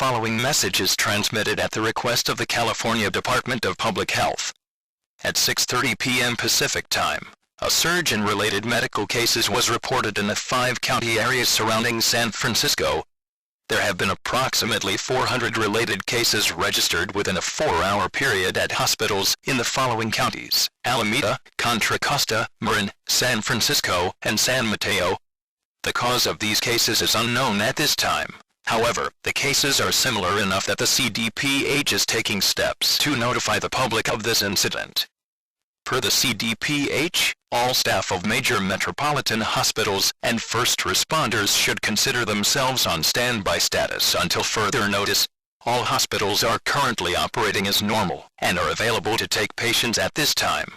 following message is transmitted at the request of the California Department of Public Health. At 6:30 p.m. Pacific Time, a surge in related medical cases was reported in the 5 county areas surrounding San Francisco. There have been approximately 400 related cases registered within a 4-hour period at hospitals in the following counties: Alameda, Contra Costa, Marin, San Francisco, and San Mateo. The cause of these cases is unknown at this time. However, the cases are similar enough that the CDPH is taking steps to notify the public of this incident. Per the CDPH, all staff of major metropolitan hospitals and first responders should consider themselves on standby status until further notice. All hospitals are currently operating as normal and are available to take patients at this time.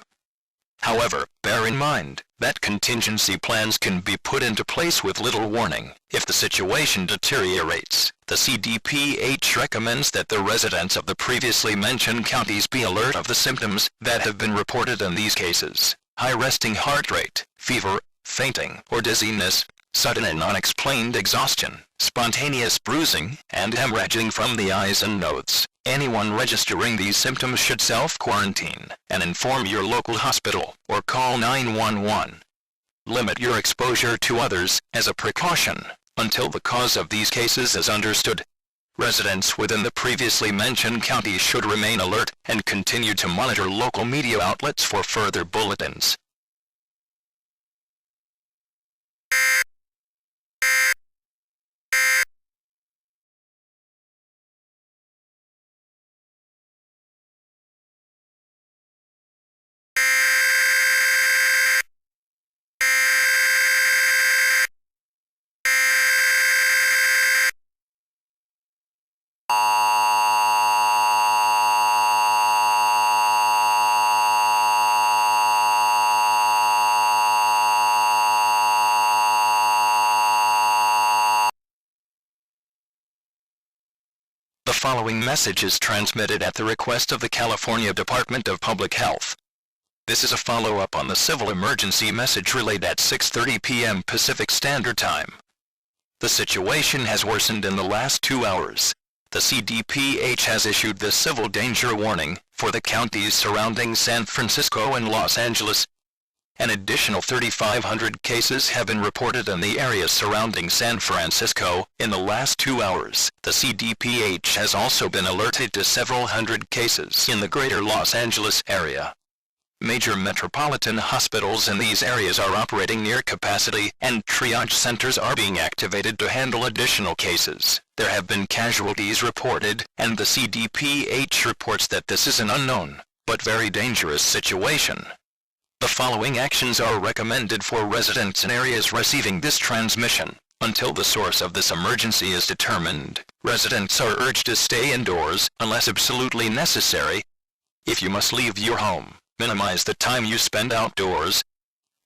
However, bear in mind that contingency plans can be put into place with little warning if the situation deteriorates. The CDPH recommends that the residents of the previously mentioned counties be alert of the symptoms that have been reported in these cases: high resting heart rate, fever, fainting or dizziness, sudden and unexplained exhaustion, spontaneous bruising, and hemorrhaging from the eyes and nose. Anyone registering these symptoms should self-quarantine and inform your local hospital or call 911. Limit your exposure to others as a precaution until the cause of these cases is understood. Residents within the previously mentioned counties should remain alert and continue to monitor local media outlets for further bulletins. The following message is transmitted at the request of the California Department of Public Health. This is a follow-up on the civil emergency message relayed at 6:30 p.m. Pacific Standard Time. The situation has worsened in the last 2 hours. The CDPH has issued the civil danger warning for the counties surrounding San Francisco and Los Angeles. An additional 3,500 cases have been reported in the area surrounding San Francisco in the last 2 hours. The CDPH has also been alerted to several hundred cases in the greater Los Angeles area. Major metropolitan hospitals in these areas are operating near capacity, and triage centers are being activated to handle additional cases. There have been casualties reported, and the CDPH reports that this is an unknown but very dangerous situation. The following actions are recommended for residents in areas receiving this transmission. Until the source of this emergency is determined, residents are urged to stay indoors unless absolutely necessary. If you must leave your home, minimize the time you spend outdoors.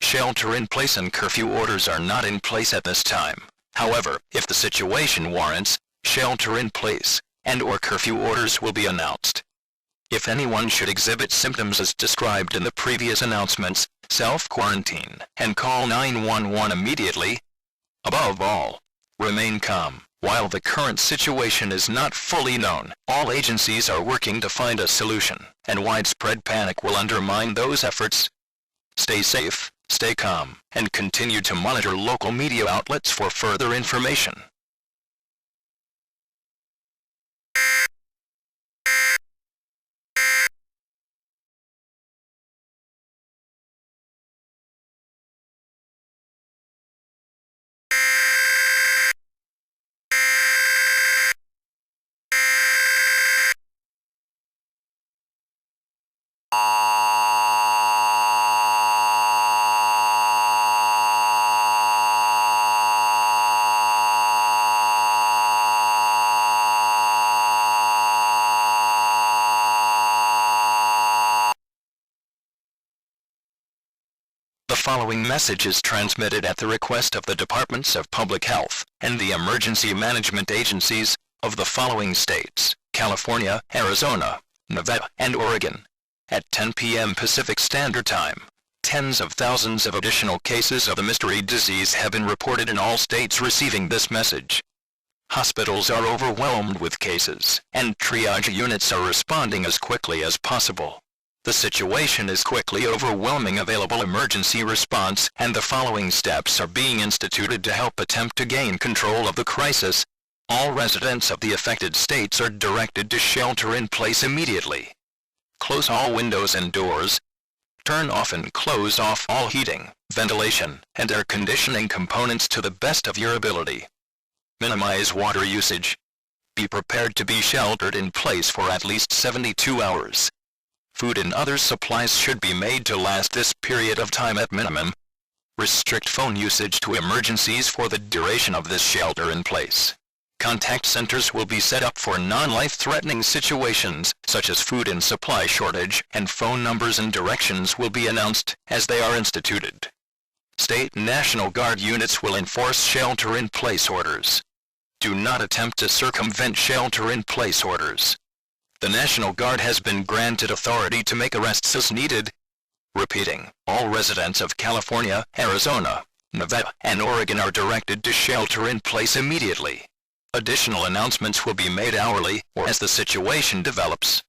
Shelter-in-place and curfew orders are not in place at this time. However, if the situation warrants, shelter-in-place and/or curfew orders will be announced. If anyone should exhibit symptoms as described in the previous announcements, self-quarantine and call 911 immediately. Above all, remain calm. While the current situation is not fully known, all agencies are working to find a solution, and widespread panic will undermine those efforts. Stay safe, stay calm, and continue to monitor local media outlets for further information. The following message is transmitted at the request of the Departments of Public Health and the Emergency Management Agencies of the following states: California, Arizona, Nevada, and Oregon. At 10 p.m. Pacific Standard Time, tens of thousands of additional cases of the mystery disease have been reported in all states receiving this message. Hospitals are overwhelmed with cases, and triage units are responding as quickly as possible. The situation is quickly overwhelming available emergency response, and the following steps are being instituted to help attempt to gain control of the crisis. All residents of the affected states are directed to shelter in place immediately. Close all windows and doors. Turn off and close off all heating, ventilation, and air conditioning components to the best of your ability. Minimize water usage. Be prepared to be sheltered in place for at least 72 hours. Food and other supplies should be made to last this period of time at minimum. Restrict phone usage to emergencies for the duration of this shelter in place. Contact centers will be set up for non-life-threatening situations, such as food and supply shortage, and phone numbers and directions will be announced as they are instituted. State and National Guard units will enforce shelter-in-place orders. Do not attempt to circumvent shelter-in-place orders. The National Guard has been granted authority to make arrests as needed. Repeating, all residents of California, Arizona, Nevada, and Oregon are directed to shelter in place immediately. Additional announcements will be made hourly or as the situation develops.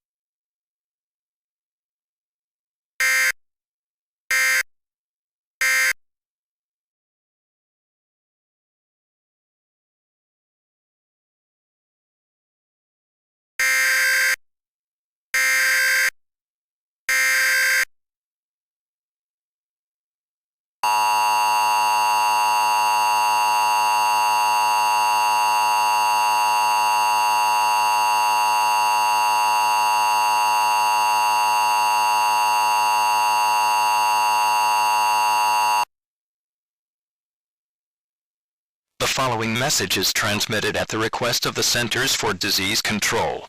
The following message is transmitted at the request of the Centers for Disease Control.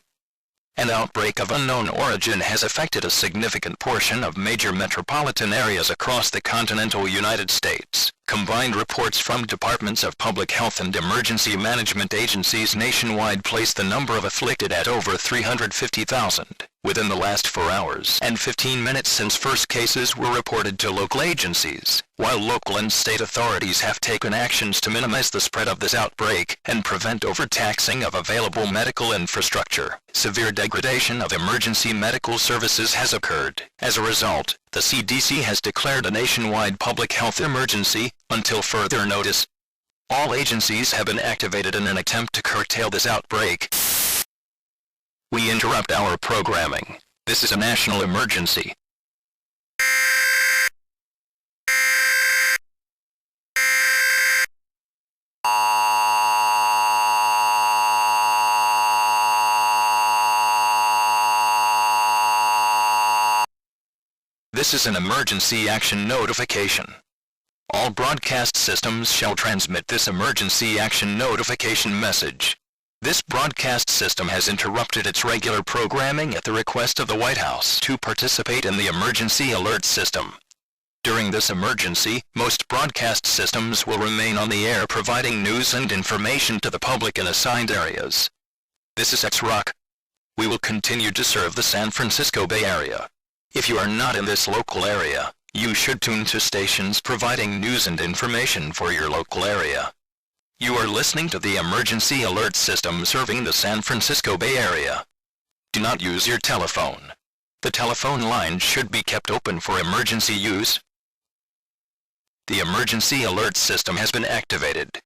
An outbreak of unknown origin has affected a significant portion of major metropolitan areas across the continental United States. Combined reports from departments of public health and emergency management agencies nationwide place the number of afflicted at over 350,000 within the last 4 hours and 15 minutes since first cases were reported to local agencies. While local and state authorities have taken actions to minimize the spread of this outbreak and prevent overtaxing of available medical infrastructure, severe degradation of emergency medical services has occurred. As a result, the CDC has declared a nationwide public health emergency until further notice. All agencies have been activated in an attempt to curtail this outbreak. We interrupt our programming. This is a national emergency. This is an emergency action notification. All broadcast systems shall transmit this emergency action notification message. This broadcast system has interrupted its regular programming at the request of the White House to participate in the emergency alert system. During this emergency, most broadcast systems will remain on the air providing news and information to the public in assigned areas. This is X-Rock. We will continue to serve the San Francisco Bay Area. If you are not in this local area, you should tune to stations providing news and information for your local area. You are listening to the emergency alert system serving the San Francisco Bay Area. Do not use your telephone. The telephone line should be kept open for emergency use. The emergency alert system has been activated.